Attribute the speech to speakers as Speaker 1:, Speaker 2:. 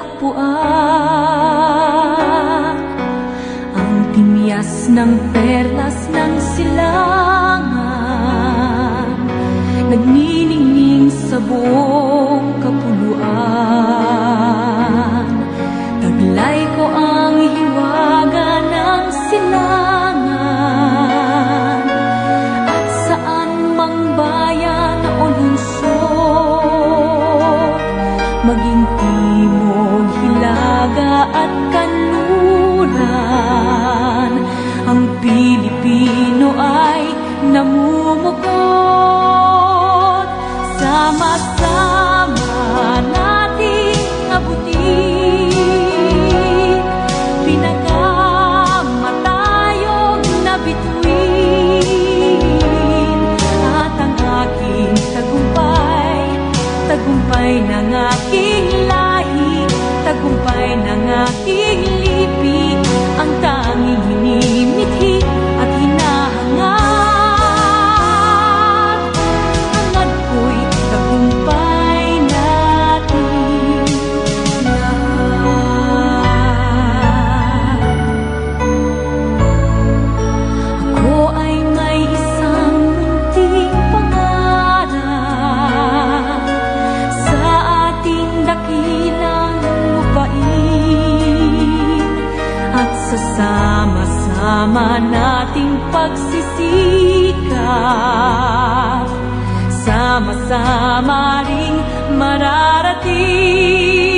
Speaker 1: natagpuan ang timyas ng perlas ng silangan, nagniningning sa buong kapuluan. Taglay ko ang hiwaga ng silangan, at saan mang bayan o lungsod, maging timog, hilaga at kanluran, ang Pilipino ay namumukod. Sama-sama nating abutin pinakamatayog na bituin, at ang aking tagumpay, tagumpay ng aking lahi, tagumpay ng aking lipi, ang tanging hinimithi at hinahangad. Hangad ko'y tagumpay natin lahat. Ako ay may isang munting pangarap sa ating dakilang lupain, at sa sama-sama nating pagsisikap, sama-sama ring mararating.